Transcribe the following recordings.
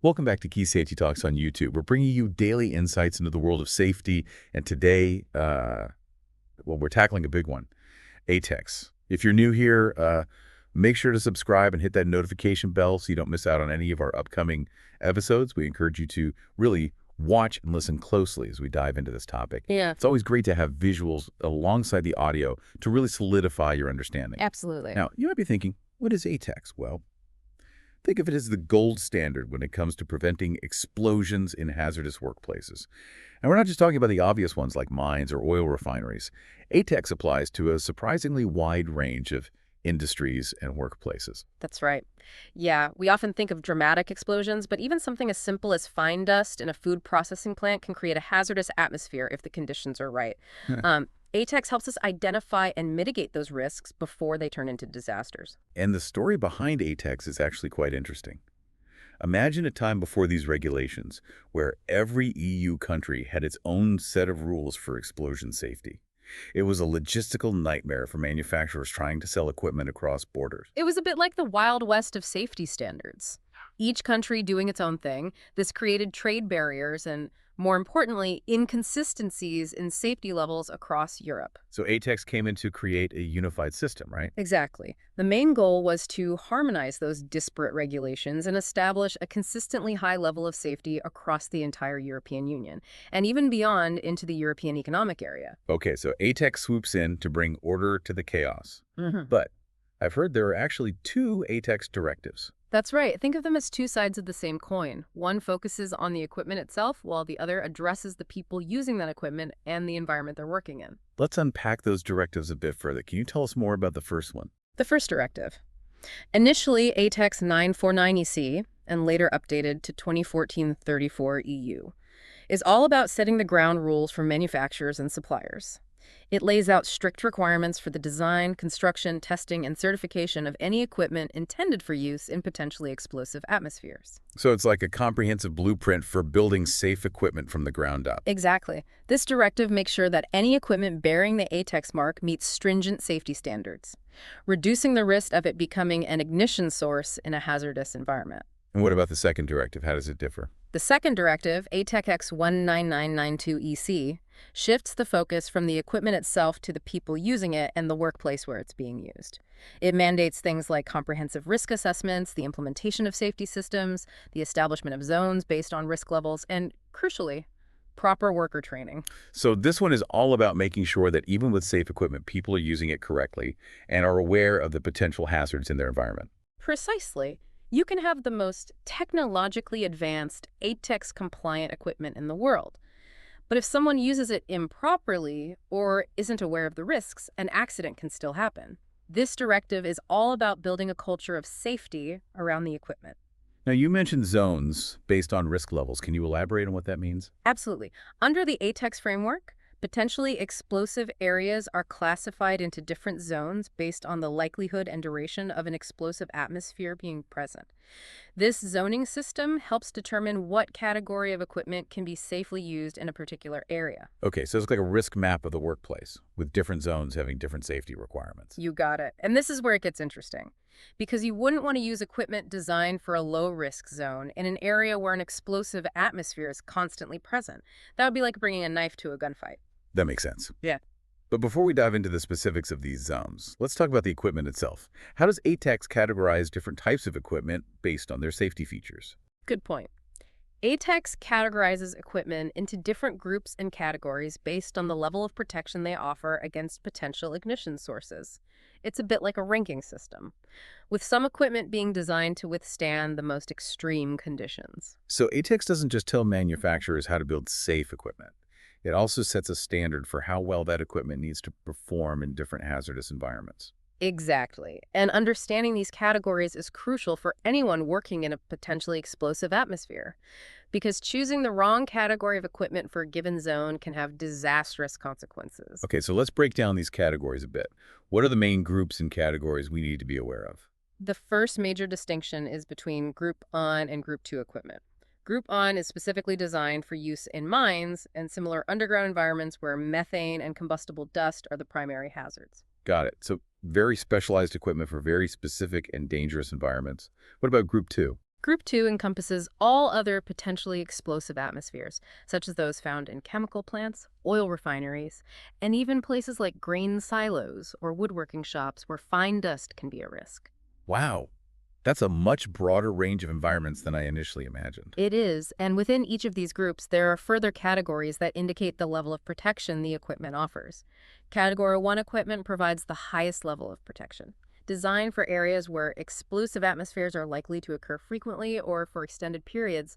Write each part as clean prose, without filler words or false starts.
Welcome back to Key Safety Talks on YouTube. We're bringing you daily insights into the world of safety, and today, we're tackling a big one, ATEX. If you're new here, make sure to subscribe and hit that notification bell so you don't miss out on any of our upcoming episodes. We encourage you to really watch and listen closely as we dive into this topic. Yeah, It's always great to have visuals alongside the audio to really solidify your understanding. absolutely. Now, you might be thinking, what is ATEX? Well, think of it as the gold standard when it comes to preventing explosions in hazardous workplaces. And we're not just talking about the obvious ones like mines or oil refineries. ATEX applies to a surprisingly wide range of industries and workplaces. That's right. Yeah, we often think of dramatic explosions, but even something as simple as fine dust in a food processing plant can create a hazardous atmosphere if the conditions are right. ATEX helps us identify and mitigate those risks before they turn into disasters. And the story behind ATEX is actually quite interesting. Imagine a time before these regulations where every EU country had its own set of rules for explosion safety. It was a logistical nightmare for manufacturers trying to sell equipment across borders. It was a bit like the Wild West of safety standards. Each country doing its own thing. This created trade barriers and, more importantly, inconsistencies in safety levels across Europe. So ATEX came in to create a unified system, right? Exactly. The main goal was to harmonize those disparate regulations and establish a consistently high level of safety across the entire European Union, and even beyond into the European Economic Area. Okay, so ATEX swoops in to bring order to the chaos. hmm But I've heard there are actually two ATEX directives. That's right. Think of them as two sides of the same coin. One focuses on the equipment itself, while the other addresses the people using that equipment and the environment they're working in. Let's unpack those directives a bit further. Can you tell us more about the first one? The first directive. Initially ATEX 949EC, and later updated to 2014-34 EU, is all about setting the ground rules for manufacturers and suppliers. It lays out strict requirements for the design, construction, testing, and certification of any equipment intended for use in potentially explosive atmospheres. So it's like a comprehensive blueprint for building safe equipment from the ground up. Exactly. This directive makes sure that any equipment bearing the ATEX mark meets stringent safety standards, reducing the risk of it becoming an ignition source in a hazardous environment. And what about the second directive? How does it differ? The second directive, ATEX 19992EC, shifts the focus from the equipment itself to the people using it and the workplace where it's being used. It mandates things like comprehensive risk assessments, the implementation of safety systems, the establishment of zones based on risk levels, and, crucially, proper worker training. So this one is all about making sure that even with safe equipment, people are using it correctly and are aware of the potential hazards in their environment. Precisely. You can have the most technologically advanced ATEX-compliant equipment in the world. But if someone uses it improperly or isn't aware of the risks, an accident can still happen. This directive is all about building a culture of safety around the equipment. Now, you mentioned zones based on risk levels. Can you elaborate on what that means? Absolutely. Under the ATEX framework, potentially explosive areas are classified into different zones based on the likelihood and duration of an explosive atmosphere being present. This zoning system helps determine what category of equipment can be safely used in a particular area. Okay, so it's like a risk map of the workplace with different zones having different safety requirements. You got it. And this is where it gets interesting, because you wouldn't want to use equipment designed for a low-risk zone in an area where an explosive atmosphere is constantly present. That would be like bringing a knife to a gunfight. That makes sense. Yeah. But before we dive into the specifics of these zones, let's talk about the equipment itself. How does ATEX categorize different types of equipment based on their safety features? Good point. ATEX categorizes equipment into different groups and categories based on the level of protection they offer against potential ignition sources. It's a bit like a ranking system, with some equipment being designed to withstand the most extreme conditions. So ATEX doesn't just tell manufacturers how to build safe equipment. It also sets a standard for how well that equipment needs to perform in different hazardous environments. Exactly. And understanding these categories is crucial for anyone working in a potentially explosive atmosphere, because choosing the wrong category of equipment for a given zone can have disastrous consequences. Okay, so let's break down these categories a bit. What are the main groups and categories we need to be aware of? The first major distinction is between Group On and Group 2 equipment. Group On is specifically designed for use in mines and similar underground environments where methane and combustible dust are the primary hazards. Got it. So very specialized equipment for very specific and dangerous environments. What about Group 2? Group 2 encompasses all other potentially explosive atmospheres, such as those found in chemical plants, oil refineries, and even places like grain silos or woodworking shops where fine dust can be a risk. Wow, that's a much broader range of environments than I initially imagined. It is, and within each of these groups, there are further categories that indicate the level of protection the equipment offers. Category 1 equipment provides the highest level of protection, designed for areas where explosive atmospheres are likely to occur frequently or for extended periods.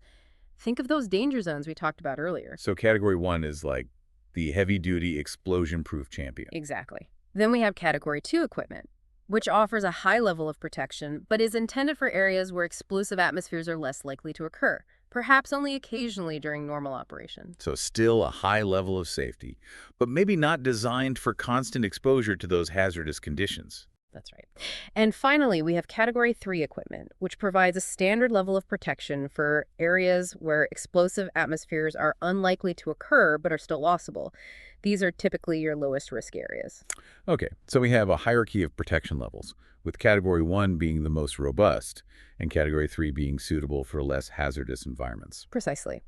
Think of those danger zones we talked about earlier. So category 1 is like the heavy-duty explosion-proof champion. Exactly. Then we have Category 2 equipment, which offers a high level of protection, but is intended for areas where explosive atmospheres are less likely to occur, perhaps only occasionally during normal operation. So still a high level of safety, but maybe not designed for constant exposure to those hazardous conditions. That's right. And finally, we have Category 3 equipment, which provides a standard level of protection for areas where explosive atmospheres are unlikely to occur but are still lossable. These are typically your lowest risk areas. Okay, so we have a hierarchy of protection levels, with Category 1 being the most robust and Category 3 being suitable for less hazardous environments. Precisely.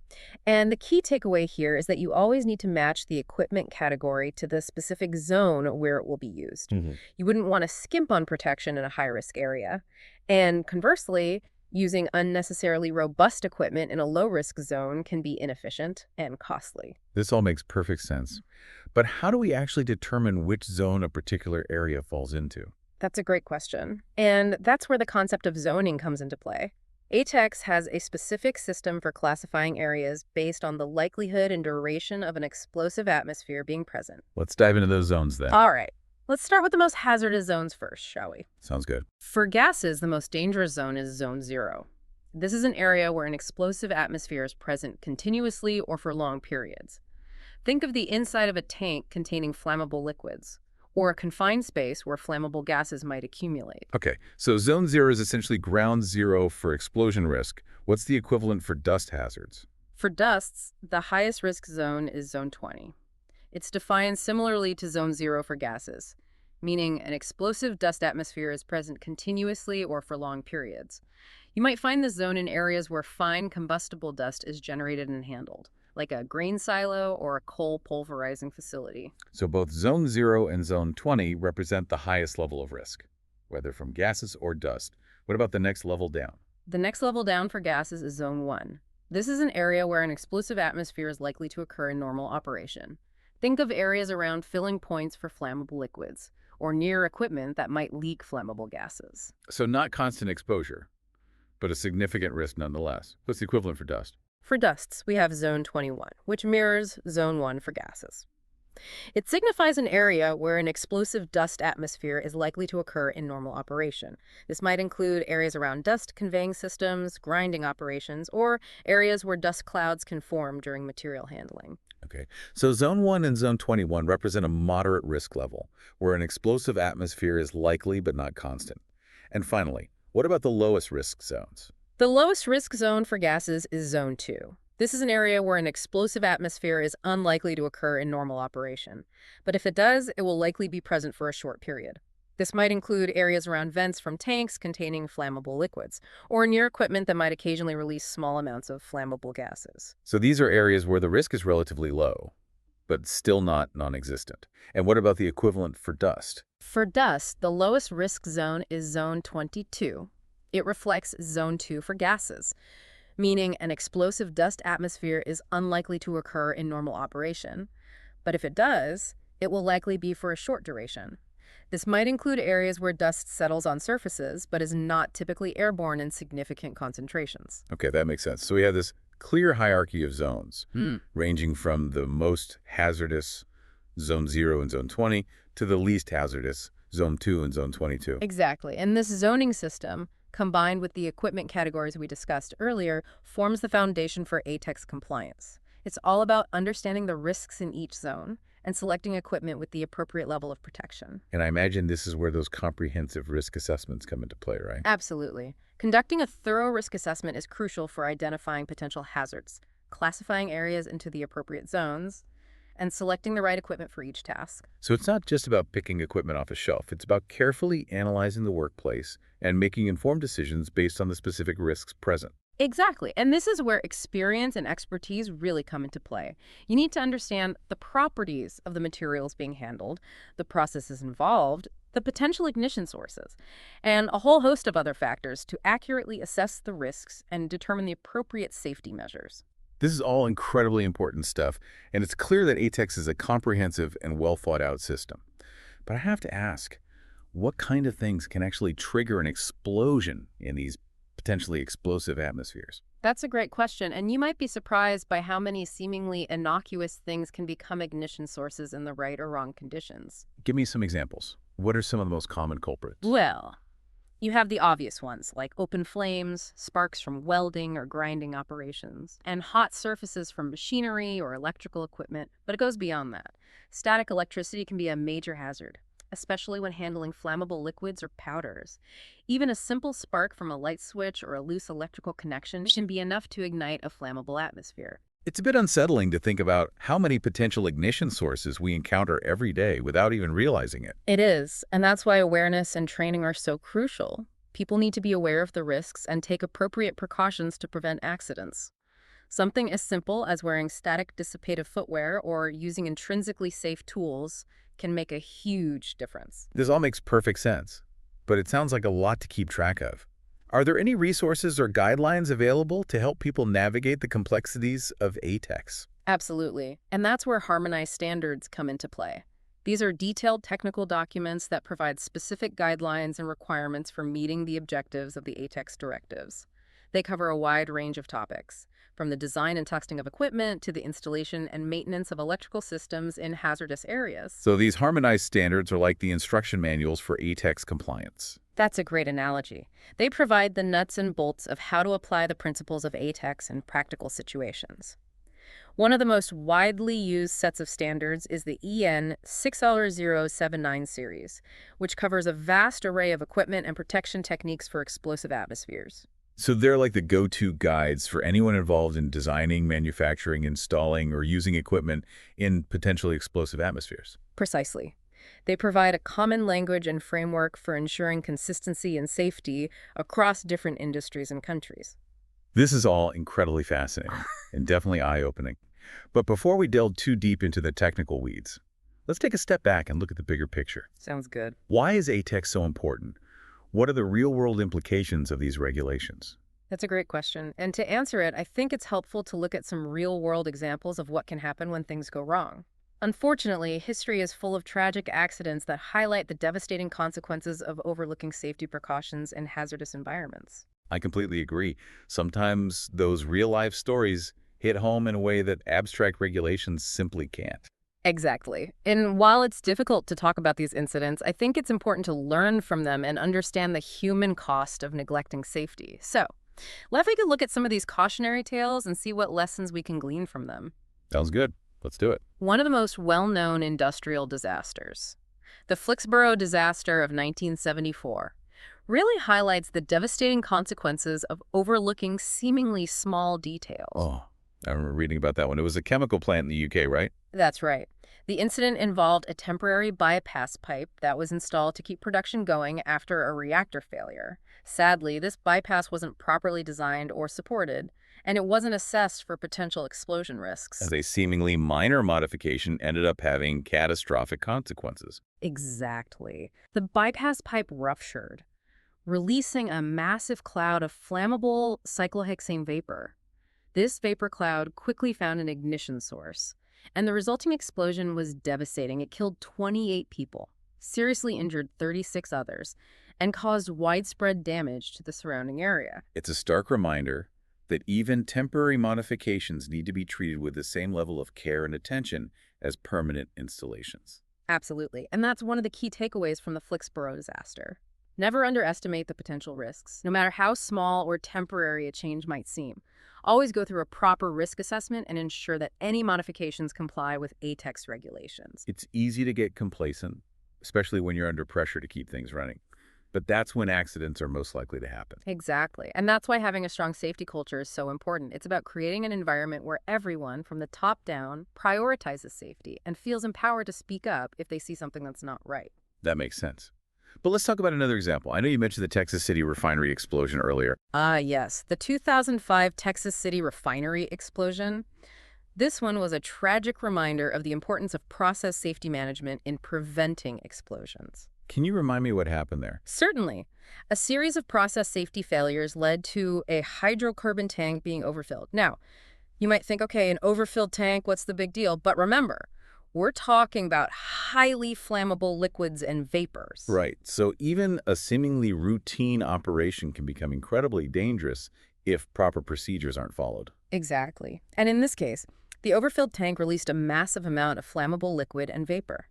And the key takeaway here is that you always need to match the equipment category to the specific zone where it will be used. You wouldn't want to skimp on protection in a high-risk area. And conversely, using unnecessarily robust equipment in a low-risk zone can be inefficient and costly. This all makes perfect sense. But how do we actually determine which zone a particular area falls into? That's a great question. And that's where the concept of zoning comes into play. ATEX has a specific system for classifying areas based on the likelihood and duration of an explosive atmosphere being present. Let's dive into those zones then. All right, let's start with the most hazardous zones first, shall we? Sounds good. For gases, the most dangerous zone is Zone 0. This is an area where an explosive atmosphere is present continuously or for long periods. Think of the inside of a tank containing flammable liquids, or a confined space where flammable gases might accumulate. Okay, so Zone 0 is essentially ground zero for explosion risk. What's the equivalent for dust hazards? For dusts, the highest risk zone is Zone 20. It's defined similarly to Zone 0 for gases, meaning an explosive dust atmosphere is present continuously or for long periods. You might find this zone in areas where fine combustible dust is generated and handled, like a grain silo or a coal pulverizing facility. So both Zone 0 and Zone 20 represent the highest level of risk, whether from gases or dust. What about the next level down? The next level down for gases is Zone 1. This is an area where an explosive atmosphere is likely to occur in normal operation. Think of areas around filling points for flammable liquids, or near equipment that might leak flammable gases. So not constant exposure, but a significant risk nonetheless. What's the equivalent for dust? For dusts, we have Zone 21, which mirrors Zone 1 for gases. It signifies an area where an explosive dust atmosphere is likely to occur in normal operation. This might include areas around dust conveying systems, grinding operations, or areas where dust clouds can form during material handling. Okay, so Zone 1 and Zone 21 represent a moderate risk level, where an explosive atmosphere is likely but not constant. And finally, what about the lowest risk zones? The lowest risk zone for gases is Zone 2. This is an area where an explosive atmosphere is unlikely to occur in normal operation. But if it does, it will likely be present for a short period. This might include areas around vents from tanks containing flammable liquids, or near equipment that might occasionally release small amounts of flammable gases. So these are areas where the risk is relatively low, but still not non-existent. And what about the equivalent for dust? For dust, the lowest risk zone is Zone 22. It reflects Zone 2 for gases, meaning an explosive dust atmosphere is unlikely to occur in normal operation. But if it does, it will likely be for a short duration. This might include areas where dust settles on surfaces, but is not typically airborne in significant concentrations. Okay, that makes sense. So we have this clear hierarchy of zones, ranging from the most hazardous Zone 0 and Zone 20 to the least hazardous Zone 2 and Zone 22. Exactly. And this zoning system, combined with the equipment categories we discussed earlier, forms the foundation for ATEX compliance. It's all about understanding the risks in each zone and selecting equipment with the appropriate level of protection. And I imagine this is where those comprehensive risk assessments come into play, right? Absolutely. Conducting a thorough risk assessment is crucial for identifying potential hazards, classifying areas into the appropriate zones, and selecting the right equipment for each task. So it's not just about picking equipment off a shelf. It's about carefully analyzing the workplace and making informed decisions based on the specific risks present. Exactly. And this is where experience and expertise really come into play. You need to understand the properties of the materials being handled, the processes involved, the potential ignition sources, and a whole host of other factors to accurately assess the risks and determine the appropriate safety measures. This is all incredibly important stuff, and it's clear that ATEX is a comprehensive and well-thought-out system. But I have to ask, what kind of things can actually trigger an explosion in these potentially explosive atmospheres? That's a great question, and you might be surprised by how many seemingly innocuous things can become ignition sources in the right or wrong conditions. Give me some examples. What are some of the most common culprits? Well, you have the obvious ones, like open flames, sparks from welding or grinding operations, and hot surfaces from machinery or electrical equipment, but it goes beyond that. Static electricity can be a major hazard, especially when handling flammable liquids or powders. Even a simple spark from a light switch or a loose electrical connection can be enough to ignite a flammable atmosphere. It's a bit unsettling to think about how many potential ignition sources we encounter every day without even realizing it. It is, and that's why awareness and training are so crucial. People need to be aware of the risks and take appropriate precautions to prevent accidents. Something as simple as wearing static dissipative footwear or using intrinsically safe tools can make a huge difference. This all makes perfect sense, but it sounds like a lot to keep track of. Are there any resources or guidelines available to help people navigate the complexities of ATEX? Absolutely. And that's where harmonized standards come into play. These are detailed technical documents that provide specific guidelines and requirements for meeting the objectives of the ATEX directives. They cover a wide range of topics, from the design and testing of equipment to the installation and maintenance of electrical systems in hazardous areas. So these harmonized standards are like the instruction manuals for ATEX compliance. That's a great analogy. They provide the nuts and bolts of how to apply the principles of ATEX in practical situations. One of the most widely used sets of standards is the EN 6R079 series, which covers a vast array of equipment and protection techniques for explosive atmospheres. So they're like the go-to guides for anyone involved in designing, manufacturing, installing, or using equipment in potentially explosive atmospheres. Precisely. They provide a common language and framework for ensuring consistency and safety across different industries and countries. This is all incredibly fascinating and definitely eye-opening. But before we delve too deep into the technical weeds, let's take a step back and look at the bigger picture. Sounds good. Why is ATEX so important? What are the real-world implications of these regulations? That's a great question. And to answer it, I think it's helpful to look at some real-world examples of what can happen when things go wrong. Unfortunately, history is full of tragic accidents that highlight the devastating consequences of overlooking safety precautions in hazardous environments. I completely agree. Sometimes those real-life stories hit home in a way that abstract regulations simply can't. Exactly. And while it's difficult to talk about these incidents, I think it's important to learn from them and understand the human cost of neglecting safety. So, let's take a look at some of these cautionary tales and see what lessons we can glean from them. Sounds good. Let's do it. One of the most well-known industrial disasters, the Flixborough disaster of 1974, really highlights the devastating consequences of overlooking seemingly small details. Oh, I remember reading about that one. It was a chemical plant in the UK, right? That's right. The incident involved a temporary bypass pipe that was installed to keep production going after a reactor failure. Sadly, this bypass wasn't properly designed or supported, and it wasn't assessed for potential explosion risks. As a seemingly minor modification ended up having catastrophic consequences. Exactly. The bypass pipe ruptured, releasing a massive cloud of flammable cyclohexane vapor. This vapor cloud quickly found an ignition source, and the resulting explosion was devastating. It killed 28 people, seriously injured 36 others, and caused widespread damage to the surrounding area. It's a stark reminder that even temporary modifications need to be treated with the same level of care and attention as permanent installations. Absolutely. And that's one of the key takeaways from the Flixborough disaster. Never underestimate the potential risks, no matter how small or temporary a change might seem. Always go through a proper risk assessment and ensure that any modifications comply with ATEX regulations. It's easy to get complacent, especially when you're under pressure to keep things running. But that's when accidents are most likely to happen. Exactly. And that's why having a strong safety culture is so important. It's about creating an environment where everyone, from the top down, prioritizes safety and feels empowered to speak up if they see something that's not right. That makes sense. But let's talk about another example. I know you mentioned the Texas City refinery explosion earlier. Ah, yes. The 2005 Texas City refinery explosion. This one was a tragic reminder of the importance of process safety management in preventing explosions. Can you remind me what happened there? Certainly. A series of process safety failures led to a hydrocarbon tank being overfilled. Now, you might think, okay, an overfilled tank, what's the big deal? But remember, we're talking about highly flammable liquids and vapors. Right. So even a seemingly routine operation can become incredibly dangerous if proper procedures aren't followed. Exactly. And in this case, the overfilled tank released a massive amount of flammable liquid and vapor,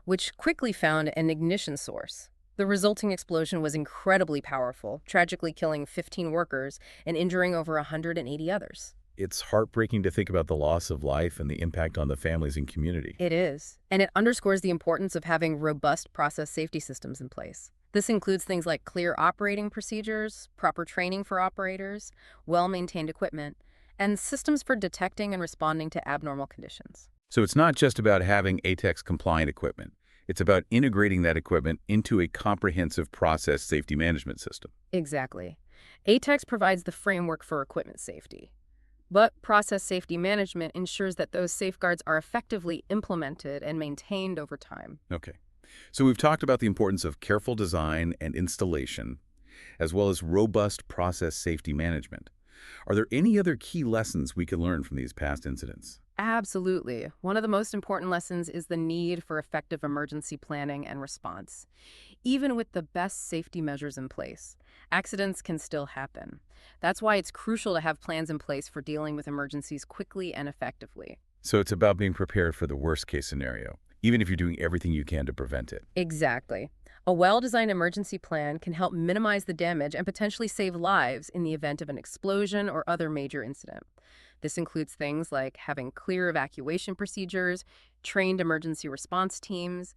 which quickly found an ignition source. The resulting explosion was incredibly powerful, tragically killing 15 workers and injuring over 180 others. It's heartbreaking to think about the loss of life and the impact on the families and community. It is, and it underscores the importance of having robust process safety systems in place. This includes things like clear operating procedures, proper training for operators, well-maintained equipment, and systems for detecting and responding to abnormal conditions. So it's not just about having ATEX-compliant equipment. It's about integrating that equipment into a comprehensive process safety management system. Exactly. ATEX provides the framework for equipment safety. But process safety management ensures that those safeguards are effectively implemented and maintained over time. Okay. So we've talked about the importance of careful design and installation, as well as robust process safety management. Are there any other key lessons we can learn from these past incidents? Absolutely. One of the most important lessons is the need for effective emergency planning and response. Even with the best safety measures in place, accidents can still happen. That's why it's crucial to have plans in place for dealing with emergencies quickly and effectively. So it's about being prepared for the worst-case scenario, even if you're doing everything you can to prevent it. Exactly. A well-designed emergency plan can help minimize the damage and potentially save lives in the event of an explosion or other major incident. This includes things like having clear evacuation procedures, trained emergency response teams,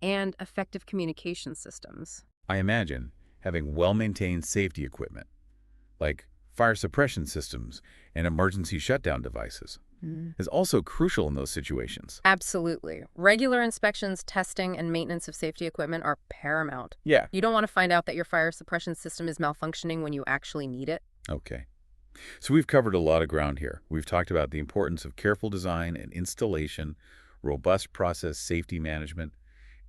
and effective communication systems. I imagine having well-maintained safety equipment, like fire suppression systems and emergency shutdown devices, is also crucial in those situations. Absolutely. Regular inspections, testing, and maintenance of safety equipment are paramount. Yeah. You don't want to find out that your fire suppression system is malfunctioning when you actually need it. Okay. So we've covered a lot of ground here. We've talked about the importance of careful design and installation, robust process safety management,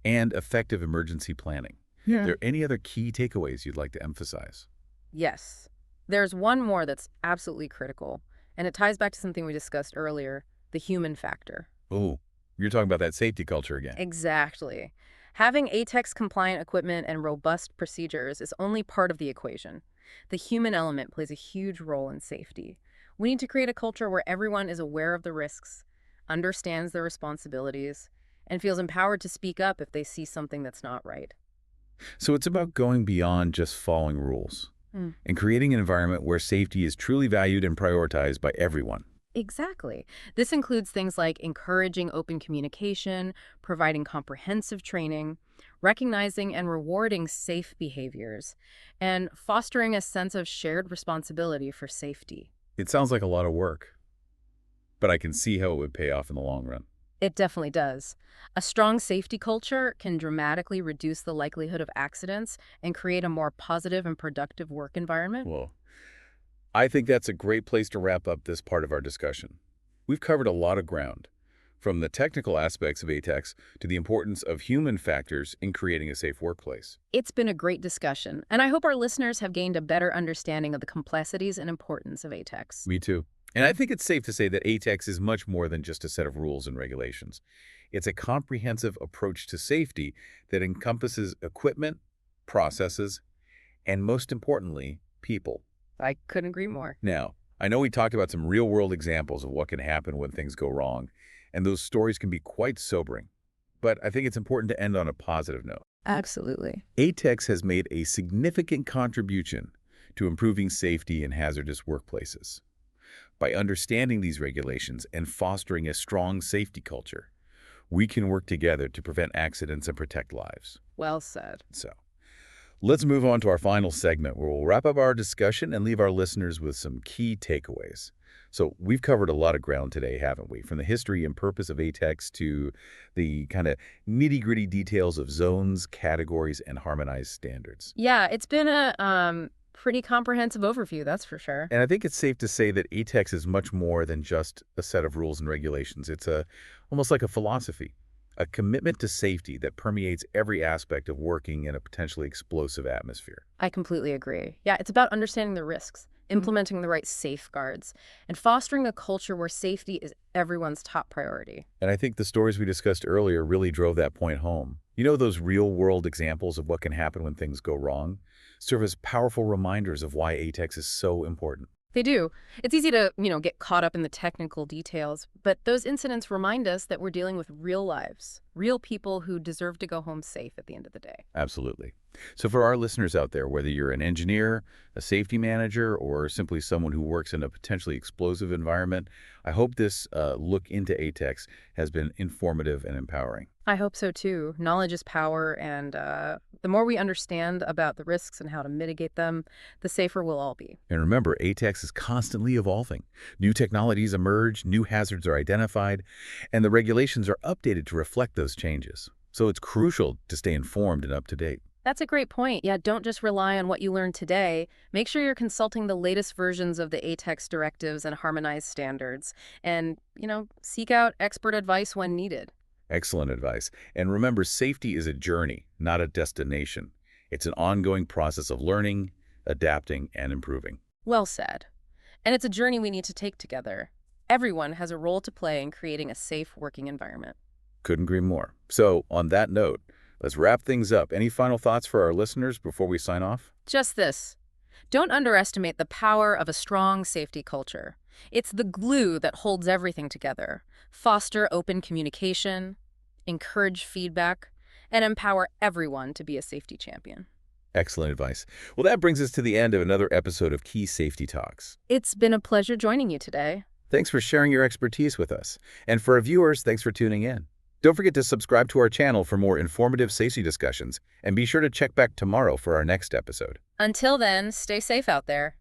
and effective emergency planning. Yeah. Are there any other key takeaways you'd like to emphasize? Yes. There's one more that's absolutely critical, and it ties back to something we discussed earlier, the human factor. Oh, you're talking about that safety culture again. Exactly. Having ATEX-compliant equipment and robust procedures is only part of the equation. The human element plays a huge role in safety. We need to create a culture where everyone is aware of the risks, understands their responsibilities, and feels empowered to speak up if they see something that's not right. So it's about going beyond just following rules and creating an environment where safety is truly valued and prioritized by everyone. Exactly. This includes things like encouraging open communication, providing comprehensive training, recognizing and rewarding safe behaviors, and fostering a sense of shared responsibility for safety. It sounds like a lot of work, but I can see how it would pay off in the long run. It definitely does. A strong safety culture can dramatically reduce the likelihood of accidents and create a more positive and productive work environment. Well, I think that's a great place to wrap up this part of our discussion. We've covered a lot of ground, from the technical aspects of ATEX to the importance of human factors in creating a safe workplace. It's been a great discussion, and I hope our listeners have gained a better understanding of the complexities and importance of ATEX. Me too. And I think it's safe to say that ATEX is much more than just a set of rules and regulations. It's a comprehensive approach to safety that encompasses equipment, processes, and most importantly, people. I couldn't agree more. Now, I know we talked about some real-world examples of what can happen when things go wrong, and those stories can be quite sobering. But I think it's important to end on a positive note. Absolutely. ATEX has made a significant contribution to improving safety in hazardous workplaces. By understanding these regulations and fostering a strong safety culture, we can work together to prevent accidents and protect lives. Well said. So, Let's move on to our final segment where we'll wrap up our discussion and leave our listeners with some key takeaways. So we've covered a lot of ground today, haven't we? From the history and purpose of ATEX to the kind of nitty-gritty details of zones, categories, and harmonized standards. Yeah, it's been a pretty comprehensive overview, that's for sure. And I think it's safe to say that ATEX is much more than just a set of rules and regulations. It's almost like a philosophy, a commitment to safety that permeates every aspect of working in a potentially explosive atmosphere. I completely agree. Yeah, it's about understanding the risks, implementing the right safeguards, and fostering a culture where safety is everyone's top priority. And I think the stories we discussed earlier really drove that point home. You know, those real-world examples of what can happen when things go wrong serve as powerful reminders of why ATEX is so important. They do. It's easy to, get caught up in the technical details, but those incidents remind us that we're dealing with real lives, real people who deserve to go home safe at the end of the day. Absolutely. So for our listeners out there, whether you're an engineer, a safety manager, or simply someone who works in a potentially explosive environment, I hope this look into ATEX has been informative and empowering. I hope so too. Knowledge is power, and the more we understand about the risks and how to mitigate them, the safer we'll all be. And remember, ATEX is constantly evolving. New technologies emerge, new hazards are identified, and the regulations are updated to reflect those changes. So it's crucial to stay informed and up to date. That's a great point. Yeah, don't just rely on what you learned today. Make sure you're consulting the latest versions of the ATEX directives and harmonized standards. And, seek out expert advice when needed. Excellent advice. And remember, safety is a journey, not a destination. It's an ongoing process of learning, adapting, and improving. Well said. And it's a journey we need to take together. Everyone has a role to play in creating a safe working environment. Couldn't agree more. So, on that note, let's wrap things up. Any final thoughts for our listeners before we sign off? Just this. Don't underestimate the power of a strong safety culture. It's the glue that holds everything together. Foster open communication, encourage feedback, and empower everyone to be a safety champion. Excellent advice. Well, that brings us to the end of another episode of Key Safety Talks. It's been a pleasure joining you today. Thanks for sharing your expertise with us. And for our viewers, thanks for tuning in. Don't forget to subscribe to our channel for more informative safety discussions, and be sure to check back tomorrow for our next episode. Until then, stay safe out there.